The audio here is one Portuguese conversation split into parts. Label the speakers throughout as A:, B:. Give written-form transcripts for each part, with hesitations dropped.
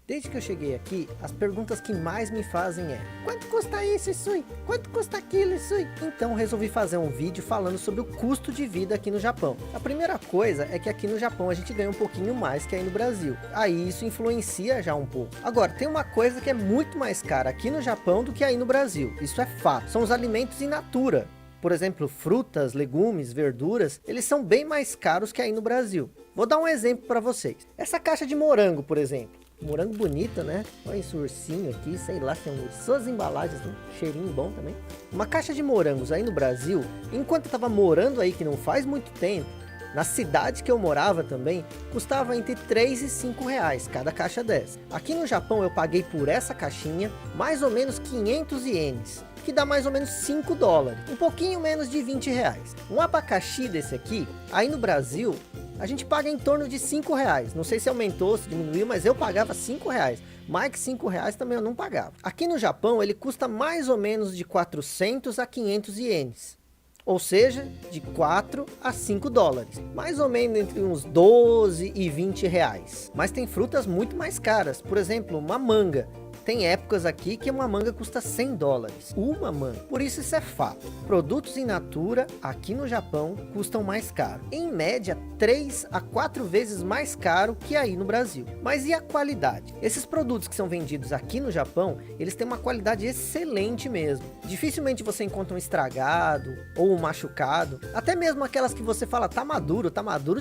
A: Desde que eu cheguei aqui, as perguntas que mais me fazem é: quanto custa isso, Isui? Quanto custa aquilo, Isui? Então resolvi fazer um vídeo falando sobre o custo de vida aqui no Japão. A primeira coisa é que aqui no Japão a gente ganha um pouquinho mais que aí no Brasil. Aí isso influencia já um pouco. Agora, tem uma coisa que é muito mais cara aqui no Japão do que aí no Brasil. Isso é fato. São os alimentos in natura. Por exemplo, frutas, legumes, verduras, eles são bem mais caros que aí no Brasil. Vou dar um exemplo para vocês. Essa caixa de morango, por exemplo. Morango bonito, né? Olha esse ursinho aqui, sei lá, tem suas embalagens, né? Cheirinho bom também. Uma caixa de morangos aí no Brasil, enquanto eu tava morando aí, que não faz muito tempo, na cidade que eu morava também, custava entre 3 e 5 reais cada caixa dessa. Aqui no Japão eu paguei por essa caixinha mais ou menos 500 ienes, que dá mais ou menos 5 dólares, um pouquinho menos de 20 reais. Um abacaxi desse aqui, aí no Brasil, a gente paga em torno de 5 reais. Não sei se aumentou, se diminuiu, mas eu pagava 5 reais. Mais que 5 reais também eu não pagava. Aqui no Japão ele custa mais ou menos de 400 a 500 ienes. Ou seja, de 4 a 5 dólares. Mais ou menos entre uns 12 e 20 reais. Mas tem frutas muito mais caras. Por exemplo, uma manga. Tem épocas aqui que uma manga custa 100 dólares. Uma manga. Por isso é fato. Produtos in natura aqui no Japão custam mais caro. Em média, 3 a 4 vezes mais caro que aí no Brasil. Mas e a qualidade? Esses produtos que são vendidos aqui no Japão, eles têm uma qualidade excelente mesmo. Dificilmente você encontra um estragado ou um machucado. Até mesmo aquelas que você fala, tá maduro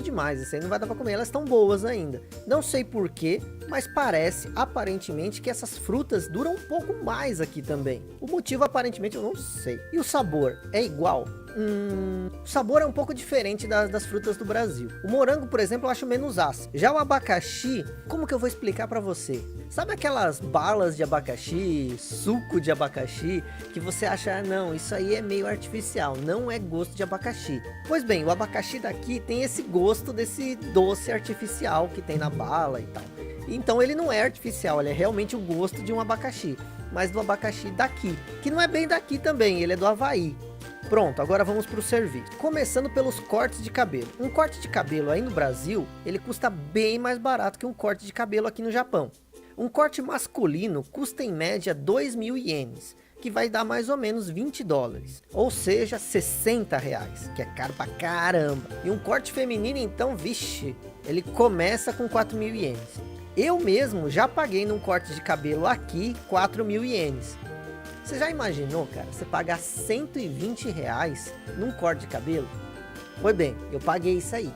A: demais. Isso aí não vai dar pra comer. Elas estão boas ainda. Não sei porquê, mas parece, aparentemente, que essas frutas duram um pouco mais aqui também. O motivo, aparentemente, eu não sei. E o sabor é igual? O sabor é um pouco diferente das frutas do Brasil. O morango, por exemplo, eu acho menos ácido. Já o abacaxi, como que eu vou explicar pra você? Sabe aquelas balas de abacaxi, suco de abacaxi, que você acha, não, isso aí é meio artificial, não é gosto de abacaxi. Pois bem, o abacaxi daqui tem esse gosto desse doce artificial que tem na bala e tal. Então ele não é artificial, ele é realmente o gosto de um abacaxi, mas do abacaxi daqui, que não é bem daqui também, ele é do Havaí. Pronto, agora vamos para o serviço. Começando pelos cortes de cabelo. Um corte de cabelo aí no Brasil, ele custa bem mais barato que um corte de cabelo aqui no Japão. Um corte masculino custa em média 2.000 ienes, que vai dar mais ou menos 20 dólares, ou seja, 60 reais, que é caro pra caramba. E um corte feminino então, vixe, ele começa com 4.000 ienes. Eu mesmo já paguei num corte de cabelo aqui 4.000 ienes. Você já imaginou, cara, você pagar 120 reais num corte de cabelo? Pois bem, eu paguei isso aí.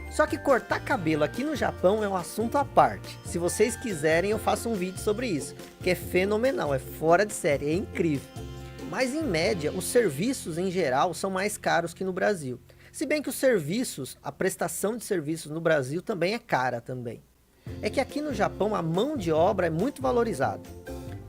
A: Só que cortar cabelo aqui no Japão é um assunto à parte. Se vocês quiserem, eu faço um vídeo sobre isso, que é fenomenal, é fora de série, é incrível. Mas em média, os serviços em geral são mais caros que no Brasil. Se bem que os serviços, a prestação de serviços no Brasil também é cara também. É que aqui no Japão a mão de obra é muito valorizada.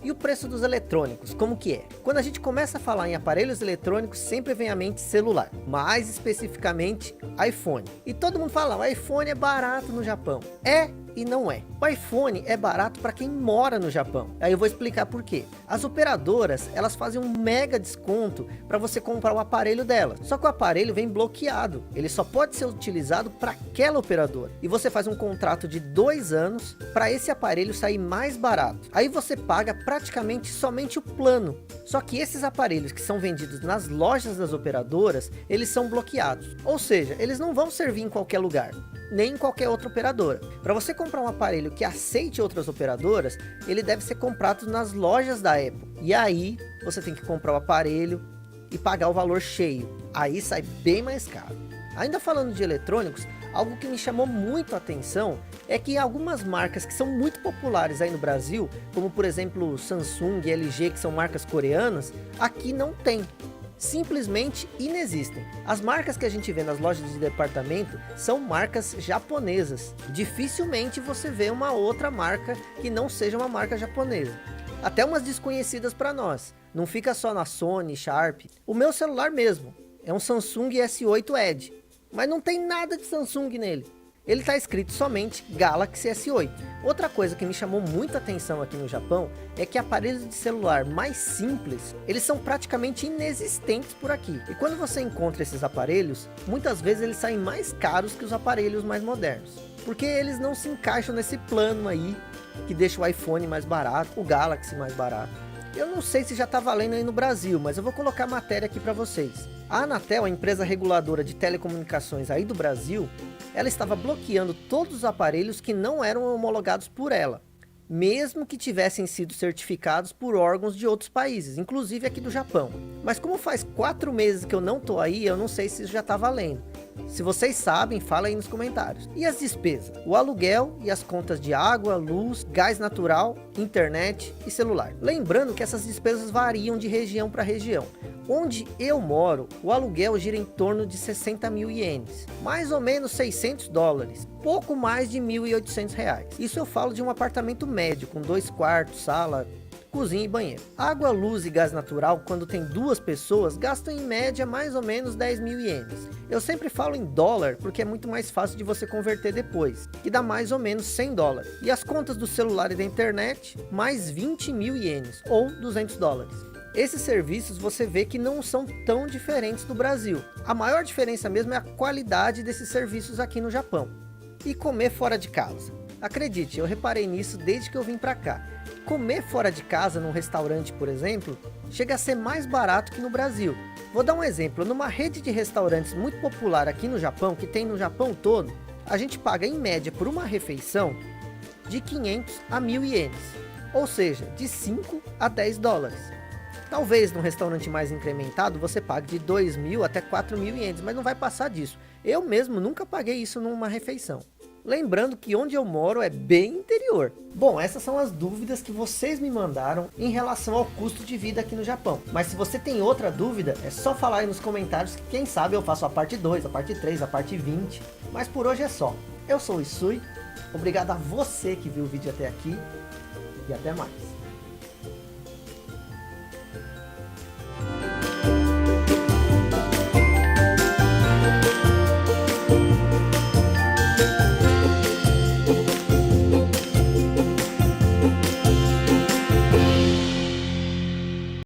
A: E o preço dos eletrônicos, como que é? Quando a gente começa a falar em aparelhos eletrônicos, sempre vem à mente celular. Mais especificamente, iPhone. E todo mundo fala, o iPhone é barato no Japão. É e não é. O iPhone é barato para quem mora no Japão. Aí eu vou explicar por quê. As operadoras, elas fazem um mega desconto para você comprar o aparelho delas. Só que o aparelho vem bloqueado. Ele só pode ser utilizado para aquela operadora. E você faz um contrato de 2 anos para esse aparelho sair mais barato. Aí você paga praticamente somente o plano. Só que esses aparelhos que são vendidos nas lojas das operadoras, eles são bloqueados. Ou seja, eles não vão servir em qualquer lugar, nem em qualquer outra operadora. Para você comprar um aparelho que aceite outras operadoras, ele deve ser comprado nas lojas da Apple. E aí, você tem que comprar o aparelho e pagar o valor cheio. Aí sai bem mais caro. Ainda falando de eletrônicos, algo que me chamou muito a atenção é que algumas marcas que são muito populares aí no Brasil, como por exemplo Samsung e LG, que são marcas coreanas, aqui não tem. Simplesmente inexistem. As marcas que a gente vê nas lojas de departamento são marcas japonesas. Dificilmente você vê uma outra marca que não seja uma marca japonesa. Até umas desconhecidas para nós. Não fica só na Sony, Sharp. O meu celular mesmo é um Samsung S8 Edge, mas não tem nada de Samsung nele. Ele está escrito somente Galaxy S8. Outra coisa que me chamou muita atenção aqui no Japão é que aparelhos de celular mais simples, eles são praticamente inexistentes por aqui. E quando você encontra esses aparelhos, muitas vezes eles saem mais caros que os aparelhos mais modernos, porque eles não se encaixam nesse plano aí que deixa o iPhone mais barato, o Galaxy mais barato. Eu não sei se já está valendo aí no Brasil, mas eu vou colocar a matéria aqui para vocês. A Anatel, a empresa reguladora de telecomunicações aí do Brasil, ela estava bloqueando todos os aparelhos que não eram homologados por ela, mesmo que tivessem sido certificados por órgãos de outros países, inclusive aqui do Japão. Mas como faz 4 meses que eu não tô aí, eu não sei se isso já está valendo. Se vocês sabem, fala aí nos comentários. E as despesas? O aluguel e as contas de água, luz, gás natural, internet e celular. Lembrando que essas despesas variam de região para região. Onde eu moro, o aluguel gira em torno de 60 mil ienes, mais ou menos 600 dólares, pouco mais de 1.800 reais. Isso eu falo de um apartamento médio, com 2 quartos, sala, cozinha e banheiro. Água, luz e gás natural, quando tem 2 pessoas, gastam em média mais ou menos 10 mil ienes. Eu sempre falo em dólar, porque é muito mais fácil de você converter depois, que dá mais ou menos 100 dólares. E as contas do celular e da internet, mais 20 mil ienes, ou 200 dólares. Esses serviços você vê que não são tão diferentes do Brasil. A maior diferença mesmo é a qualidade desses serviços aqui no Japão. E comer fora de casa. Acredite, eu reparei nisso desde que eu vim pra cá. Comer fora de casa, num restaurante, por exemplo, chega a ser mais barato que no Brasil. Vou dar um exemplo, numa rede de restaurantes muito popular aqui no Japão, que tem no Japão todo, a gente paga em média por uma refeição de 500 a 1.000 ienes, ou seja, de 5 a 10 dólares. Talvez num restaurante mais incrementado você pague de 2.000 até 4.000 ienes, mas não vai passar disso. Eu mesmo nunca paguei isso numa refeição. Lembrando que onde eu moro é bem interior. Bom, essas são as dúvidas que vocês me mandaram em relação ao custo de vida aqui no Japão. Mas se você tem outra dúvida, é só falar aí nos comentários que quem sabe eu faço a parte 2, a parte 3, a parte 20. Mas por hoje é só. Eu sou o Isui, obrigado a você que viu o vídeo até aqui e até mais.